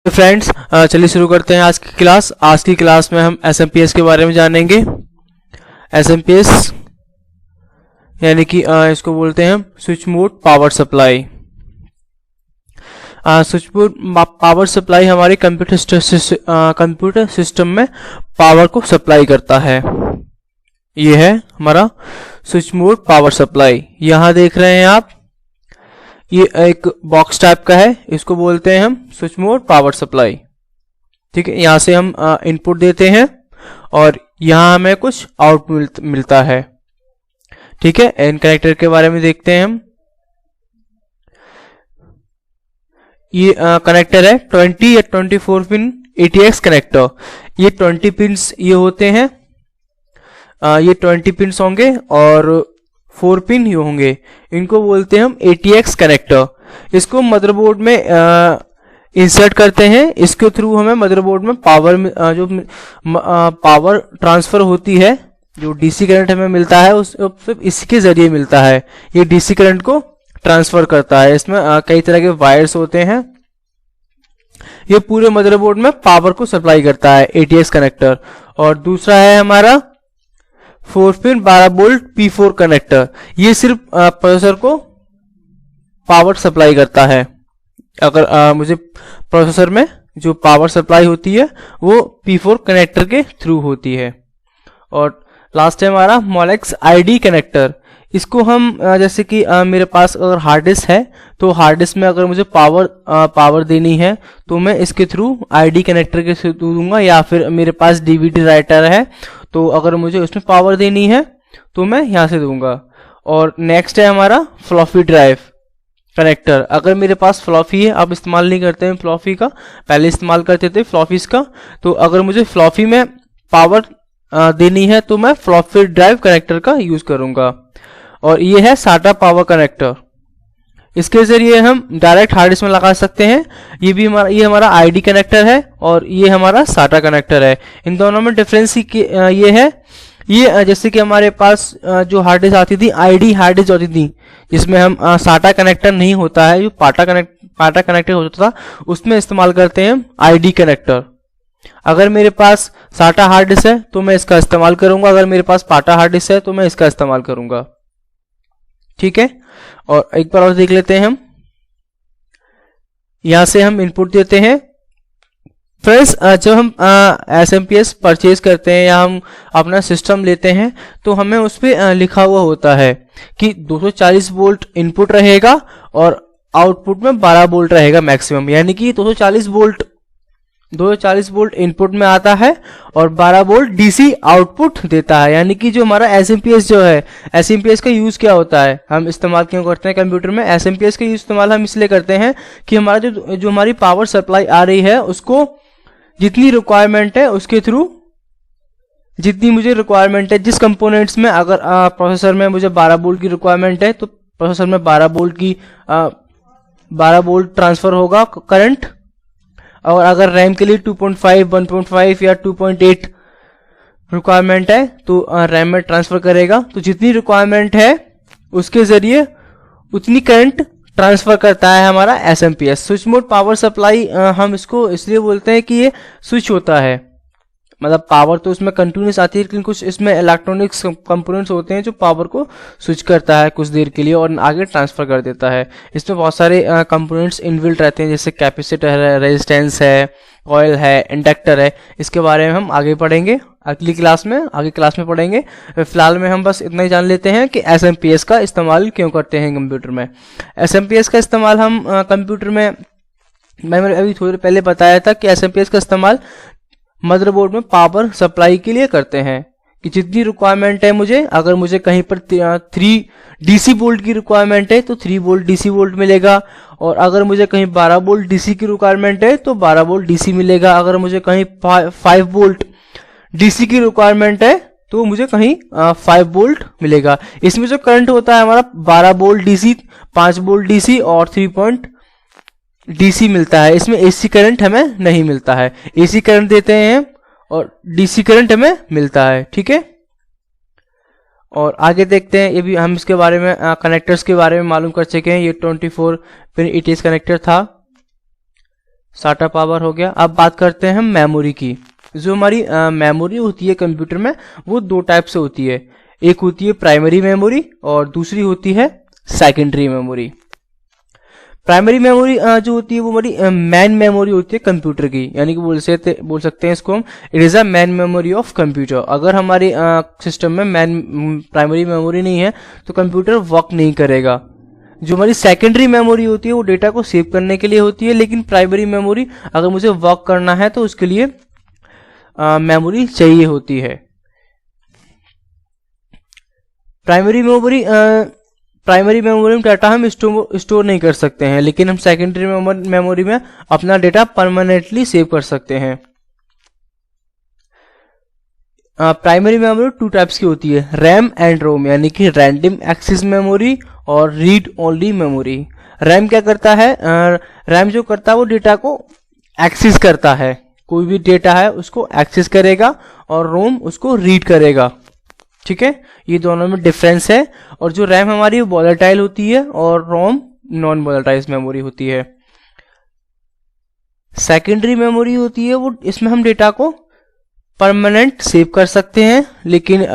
तो फ्रेंड्स चलिए शुरू करते हैं आज की क्लास। आज की क्लास में हम एसएमपीएस के बारे में जानेंगे। एसएमपीएस यानी कि इसको बोलते हैं switch mode power supply. Switch mode power supply हमारे कंप्यूटर सिस्टम में पावर को सप्लाई करता है। ये है हमारा स्विच मोड पावर सप्लाई। यहाँ देख रहे हैं आप, ये एक बॉक्स टाइप का है, इसको बोलते हैं हम स्विच मोड पावर सप्लाई। ठीक है, यहाँ से हम इनपुट देते हैं और यहाँ हमें कुछ आउटपुट मिलता है। ठीक है, एन कनेक्टर के बारे में देखते हैं हम। ये कनेक्टर है 20 या 24 पिन ATX कनेक्टर। ये 20 पिन्स ये होते हैं, ये 20 पिन्स होंगे और 4 पिन ही होंगे। इनको बोलते हैं हम ATX कनेक्टर। इसको मदरबोर्ड में इंसर्ट करते हैं। इसके थ्रू हमें मदरबोर्ड में पावर ट्रांसफर होती है। जो DC करंट हमें मिलता है उस सिर्फ इसके जरिए मिलता है। ये DC करंट को ट्रांसफर करता है। इसमें कई तरह के वायर्स होते हैं। ये पूरे मदरबोर्ड में पावर को सप्लाई करता है ATX कनेक्टर। और दूसरा है हमारा 4 पिन 12 वोल्ट P4 कनेक्टर। ये सिर्फ प्रोसेसर को पावर सप्लाई करता है। अगर मुझे प्रोसेसर में जो पावर सप्लाई होती है वो P4 कनेक्टर के थ्रू होती है। और लास्ट है हमारा मोलेक्स ID कनेक्टर। इसको हम जैसे कि मेरे पास अगर हार्ड डिस्क है तो हार्ड डिस्क में अगर मुझे पावर देनी है तो मैं इसके थ्रू ID कनेक्टर के थ्रू दूंगा, या फिर मेरे पास DVD राइटर है तो अगर मुझे उसमें पावर देनी है तो मैं यहाँ से दूंगा। और नेक्स्ट है हमारा फ्लॉपी ड्राइव कनेक्टर। अगर मेरे पास फ्लॉपी है, आप इस्तेमाल नहीं करते हैं फ्लॉपी का, पहले इस्तेमाल करते थे फ्लॉपीज का, तो अगर मुझे फ्लॉपी में पावर देनी है तो मैं फ्लॉपी ड्राइव कनेक्टर का यूज करूंगा। और ये है SATA पावर कनेक्टर। इसके जरिए हम डायरेक्ट हार्ड डिस्क में लगा सकते हैं। ये हमारा ID कनेक्टर है और ये हमारा SATA कनेक्टर है। इन दोनों में डिफरेंस ये है, ये जैसे कि हमारे पास जो हार्ड डिस्क आती थी ID हार्ड डिस्क होती थी जिसमें हम SATA कनेक्टर नहीं होता है, जो पाटा कनेक्टर होता था उसमें इस्तेमाल करते हैं ID कनेक्टर। अगर मेरे पास SATA हार्ड डिस्क है तो मैं इसका इस्तेमाल करूंगा, अगर मेरे पास पाटा हार्ड डिस्क है तो मैं इसका इस्तेमाल करूंगा। ठीक है, और एक बार और देख लेते हैं हम। यहां से हम इनपुट देते हैं। फ्रेंड्स, जब हम SMPS परचेज करते हैं या हम अपना सिस्टम लेते हैं तो हमें उस पर लिखा हुआ होता है कि 240 वोल्ट इनपुट रहेगा और आउटपुट में 12 वोल्ट रहेगा मैक्सिमम। यानी कि 240 वोल्ट इनपुट में आता है और 12 वोल्ट DC आउटपुट देता है। यानी कि जो हमारा SMPS जो है, SMPS का यूज क्या होता है, हम इस्तेमाल क्यों करते हैं कंप्यूटर में? SMPS का इस्तेमाल हम इसलिए करते हैं कि हमारा जो हमारी पावर सप्लाई आ रही है उसको जितनी रिक्वायरमेंट है उसके थ्रू, जितनी मुझे रिक्वायरमेंट है जिस कंपोनेंट्स में, अगर प्रोसेसर में मुझे 12 वोल्ट की रिक्वायरमेंट है तो प्रोसेसर में 12 वोल्ट ट्रांसफर होगा करंट। और अगर रैम के लिए 2.5, 1.5 या 2.8 रिक्वायरमेंट है तो रैम में ट्रांसफर करेगा। तो जितनी रिक्वायरमेंट है उसके जरिए उतनी करंट ट्रांसफर करता है हमारा SMPS। Switch mode power supply हम इसको इसलिए बोलते हैं कि ये स्विच होता है, मतलब पावर तो उसमें कंटिन्यूस आती है लेकिन कुछ इसमें इलेक्ट्रॉनिक्स कंपोनेंट्स होते हैं जो पावर को स्विच करता है कुछ देर के लिए और आगे ट्रांसफर कर देता है। इसमें बहुत सारे कंपोनेंट्स इनबिल्ट रहते हैं, जैसे कैपेसिटर है, रेजिस्टेंस है, कॉइल है, इंडक्टर है। इसके बारे में हम आगे पढ़ेंगे, अगली क्लास में पढ़ेंगे। फिलहाल में हम बस इतना ही जान लेते हैं कि SMPS का इस्तेमाल क्यों करते हैं कंप्यूटर में। SMPS का इस्तेमाल हम कंप्यूटर में, मैंने अभी थोड़ी पहले बताया था कि SMPS का इस्तेमाल मदरबोर्ड में पावर सप्लाई के लिए करते हैं कि जितनी रिक्वायरमेंट है मुझे, अगर मुझे कहीं पर 3 DC वोल्ट की रिक्वायरमेंट है तो 3 वोल्ट DC वोल्ट मिलेगा, और अगर मुझे कहीं 12 वोल्ट DC की रिक्वायरमेंट है तो 12 वोल्ट DC मिलेगा। अगर मुझे कहीं 5 वोल्ट DC की रिक्वायरमेंट है तो मुझे कहीं 5 वोल्ट मिलेगा। इसमें जो करंट होता है हमारा 12 वोल्ट DC, 5 वोल्ट DC और 3 पॉइंट DC मिलता है। इसमें AC करंट हमें नहीं मिलता है, AC करंट देते हैं और DC करंट हमें मिलता है। ठीक है, और आगे देखते हैं। ये भी हम इसके बारे में कनेक्टर्स के बारे में मालूम कर चुके हैं। ये 24 पिन ATX कनेक्टर था। SATA पावर हो गया। अब बात करते हैं हम मेमोरी की। जो हमारी मेमोरी होती है कंप्यूटर में, वो दो टाइप से होती है। एक होती है प्राइमरी मेमोरी और दूसरी होती है सेकेंडरी मेमोरी। प्राइमरी मेमोरी जो होती है वो हमारी मैन मेमोरी होती है कंप्यूटर की, यानी कि बोल सकते हैं इसको हम, it is a man memory of computer. अगर हमारे सिस्टम में प्राइमरी मेमोरी नहीं है तो कंप्यूटर वर्क नहीं करेगा। जो हमारी सेकेंडरी मेमोरी होती है वो डेटा को सेव करने के लिए होती है, लेकिन प्राइमरी मेमोरी अगर मुझे वर्क करना है तो उसके लिए मेमोरी चाहिए होती है। प्राइमरी मेमोरी में डाटा हम स्टोर नहीं कर सकते हैं, लेकिन हम सेकेंडरी मेमोरी में अपना डेटा परमानेंटली सेव कर सकते हैं। प्राइमरी मेमोरी टू टाइप्स की होती है, रैम एंड रोम, यानी कि रैंडम एक्सेस मेमोरी और रीड ओनली मेमोरी। रैम क्या करता है? रैम जो करता है वो डेटा को एक्सेस करता है, कोई भी डेटा है उसको एक्सेस करेगा, और रोम उसको रीड करेगा। ठीक है, ये दोनों में डिफरेंस है। और जो रैम हमारी वॉलेटाइल होती है और रोम नॉन वॉलेटाइल मेमोरी होती है। सेकेंडरी मेमोरी होती है वो, इसमें हम डेटा को परमानेंट सेव कर सकते हैं, लेकिन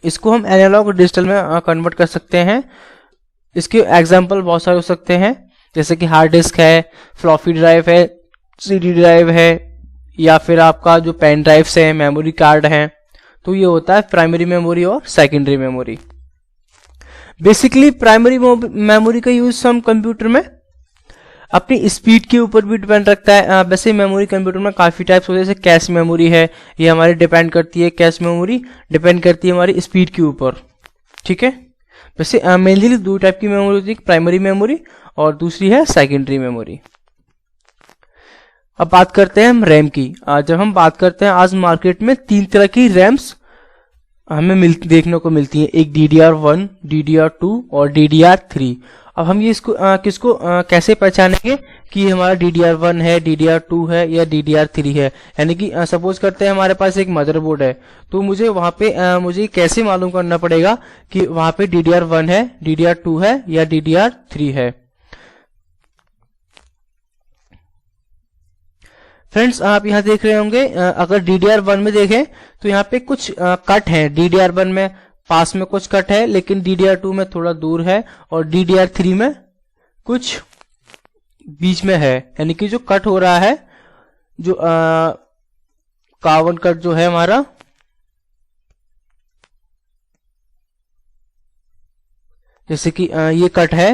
इसको हम एनालॉग और डिजिटल में कन्वर्ट कर सकते हैं। इसके एग्जाम्पल बहुत सारे हो सकते हैं, जैसे कि हार्ड डिस्क है, फ्लॉपी ड्राइव है, सीडी ड्राइव है, या फिर आपका जो पेन ड्राइव्स है, मेमोरी कार्ड है। तो ये होता है प्राइमरी मेमोरी और secondary memory. Basically primary memory का यूज हम कंप्यूटर में अपनी स्पीड के ऊपर भी डिपेंड रखता है। वैसे मेमोरी कंप्यूटर में काफ़ी टाइप्स होते हैं, जैसे कैश मेमोरी है, ये हमारी डिपेंड करती है, कैश मेमोरी डिपेंड करती है हमारी स्पीड के ऊपर। ठीक है, वैसे मेनली दो टाइप की मेमोरी होती है, प्राइमरी मेमोरी और दूसरी है सेकेंडरी मेमोरी। अब बात करते हैं हम रैम की। जब हम बात करते हैं, आज मार्केट में तीन तरह की रैम्स हमें देखने को मिलती है, एक DDR1, DDR2 और DDR3। अब हम ये किसको कैसे पहचानेंगे कि ये हमारा DDR1 है, DDR2 है या DDR3 है? यानी कि सपोज करते हैं हमारे पास एक मदरबोर्ड है, तो मुझे वहां पे मुझे कैसे मालूम करना पड़ेगा कि वहां पे DDR1 है, DDR2 है या DDR3 है? फ्रेंड्स, आप यहाँ देख रहे होंगे, अगर DDR1 में देखें तो यहाँ पे कुछ कट है। DDR1 में पास में कुछ कट है, लेकिन DDR2 में थोड़ा दूर है, और DDR3 में कुछ बीच में है। यानी कि जो कट हो रहा है, जो कार्बन कट जो है हमारा, जैसे कि ये कट है,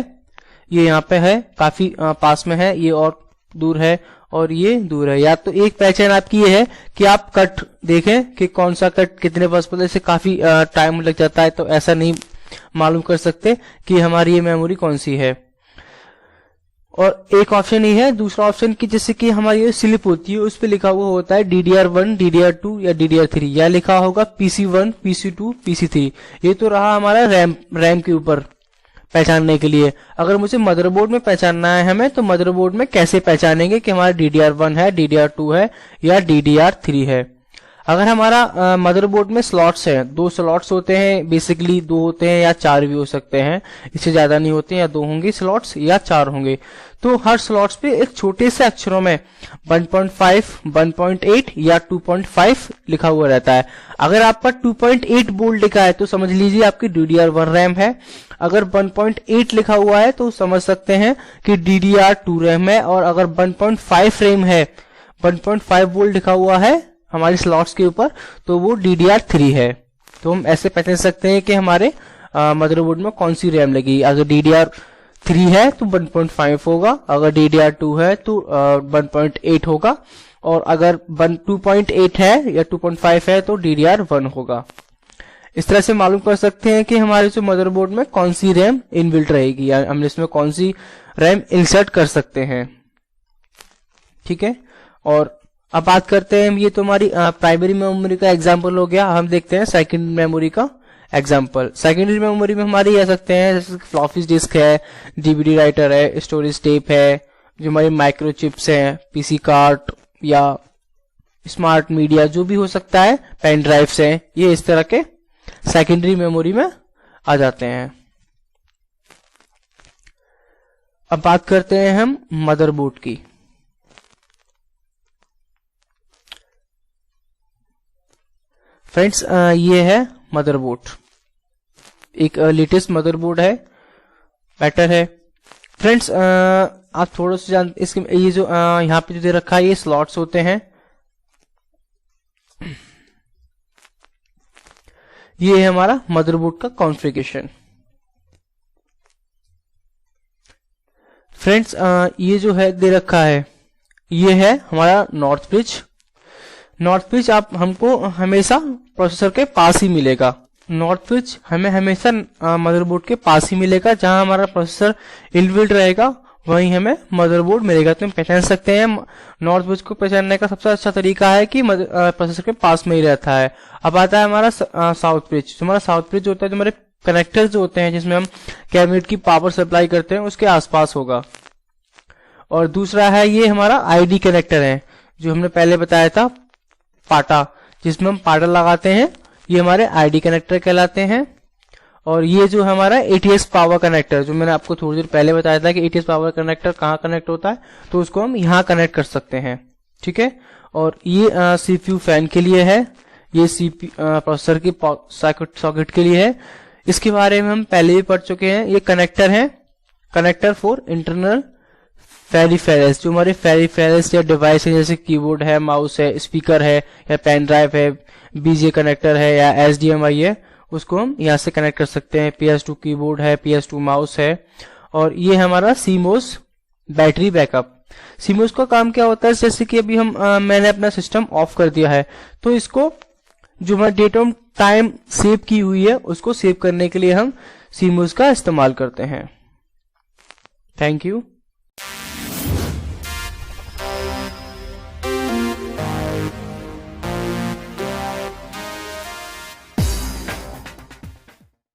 ये यहाँ पे है, काफी पास में है, ये और दूर है और ये दूर है। या तो एक पहचान आपकी ये है कि आप कट देखें कि कौन सा कट कितने पास, से काफी टाइम लग जाता है, तो ऐसा नहीं मालूम कर सकते कि हमारी ये मेमोरी कौन सी है। और एक ऑप्शन ही है, दूसरा ऑप्शन की जैसे कि हमारी ये स्लिप होती है, उस पर लिखा हुआ होता है DDR1, DDR2 या DDR3, या लिखा होगा PC1, PC2, PC3। ये तो रहा हमारा रैम के ऊपर पहचानने के लिए। अगर मुझे मदरबोर्ड में पहचानना है हमें, तो मदरबोर्ड में कैसे पहचानेंगे कि हमारा DDR1 है, DDR2 है या DDR3 है? अगर हमारा मदरबोर्ड में स्लॉट्स हैं, दो स्लॉट्स होते हैं, बेसिकली दो होते हैं या चार भी हो सकते हैं, इससे ज्यादा नहीं होते, या दो होंगे स्लॉट्स या चार होंगे। तो हर स्लॉट्स पे एक छोटे से अक्षरों में 1.5, 1.8 या 2.5 लिखा हुआ रहता है। अगर आपका 2.8 बोल्ड लिखा है तो समझ लीजिए आपकी DDR1 रैम है। अगर 1.8 लिखा हुआ है तो समझ सकते हैं कि DDR2 रैम है। और अगर 1.5 रैम है, 1.5 वोल्ट लिखा हुआ है हमारे स्लॉट्स के ऊपर, तो वो DDR3 है। तो हम ऐसे पहचान सकते हैं कि हमारे मदरबोर्ड में कौन सी रैम लगी। अगर DDR3 है तो 1.5 होगा, अगर DDR2 है तो 1.8 होगा, और अगर 2.8 है या 2.5 है तो DDR1 होगा। इस तरह से मालूम कर सकते हैं कि हमारे जो मदरबोर्ड में कौन सी रैम इनबिल्ट रहेगी, या हम इसमें कौन सी रैम इंसर्ट कर सकते हैं। ठीक है, और अब बात करते हैं, ये तो हमारी प्राइमरी मेमोरी का एग्जांपल हो गया। हम देखते हैं सेकेंडरी मेमोरी का एग्जांपल। सेकेंडरी मेमोरी में हमारी आ सकते हैं, जैसे फ्लॉपी डिस्क है, DVD राइटर है, स्टोरेज टेप है, जो हमारी माइक्रो चिप्स है, PC कार्ड या स्मार्ट मीडिया जो भी हो सकता है, पेन ड्राइव्स हैं, ये इस तरह के सेकेंडरी मेमोरी में आ जाते हैं। अब बात करते हैं हम मदरबोर्ड की। फ्रेंड्स ये है मदरबोर्ड, एक लेटेस्ट मदरबोर्ड है, बेटर है। फ्रेंड्स आप थोड़ा सा जान इसके ये जो यहाँ पे जो दे रखा है ये स्लॉट्स होते हैं, ये है हमारा मदरबोर्ड का कॉन्फ़िगरेशन। फ्रेंड्स ये जो है दे रखा है ये है हमारा नॉर्थ ब्रिज। नॉर्थ ब्रिज आप हमको हमेशा प्रोसेसर के पास ही मिलेगा। नॉर्थ ब्रिज हमें हमेशा मदरबोर्ड के पास ही मिलेगा, जहां हमारा प्रोसेसर इनबिल्ट रहेगा वहीं हमें मदरबोर्ड मिलेगा। तो हम पहचान सकते हैं नॉर्थ ब्रिज को पहचानने का सबसे अच्छा तरीका है कि प्रोसेसर के पास में ही रहता है। अब आता है हमारा साउथ ब्रिज। हमारा साउथ ब्रिज होता है जो हमारे कनेक्टर जो होते हैं जिसमें हम कैबिनेट की पावर सप्लाई करते हैं उसके आसपास होगा। और दूसरा है ये हमारा आईडी कनेक्टर है, जो हमने पहले बताया था पाटा, जिसमें हम पाटा लगाते हैं, ये हमारे आईडी कनेक्टर कहलाते हैं। और ये जो हमारा एटीएस पावर कनेक्टर, जो मैंने आपको थोड़ी देर पहले बताया था कि एटीएस पावर कनेक्टर कहाँ कनेक्ट होता है, तो उसको हम यहाँ कनेक्ट कर सकते हैं, ठीक है। और ये सीपीयू फैन के लिए है, ये प्रोसेसर की सॉकेट के लिए है। इसके बारे में हम पहले भी पढ़ चुके हैं। ये कनेक्टर है, कनेक्टर फॉर इंटरनल पेरिफेरल्स, जो हमारे पेरिफेरल्स या डिवाइस है, जैसे कीबोर्ड है, माउस है, स्पीकर है, या पेन ड्राइव है, बीजे कनेक्टर है, या एचडीएमआई है, उसको हम यहाँ से कनेक्ट कर सकते हैं। PS2 कीबोर्ड है, PS2 माउस है। और ये हमारा सीमोस बैटरी बैकअप। सीमोस का काम क्या होता है, जैसे कि अभी मैंने अपना सिस्टम ऑफ कर दिया है, तो इसको जो हमारा डेट ऑफ टाइम सेव की हुई है उसको सेव करने के लिए हम सीमोस का इस्तेमाल करते हैं। Thank you.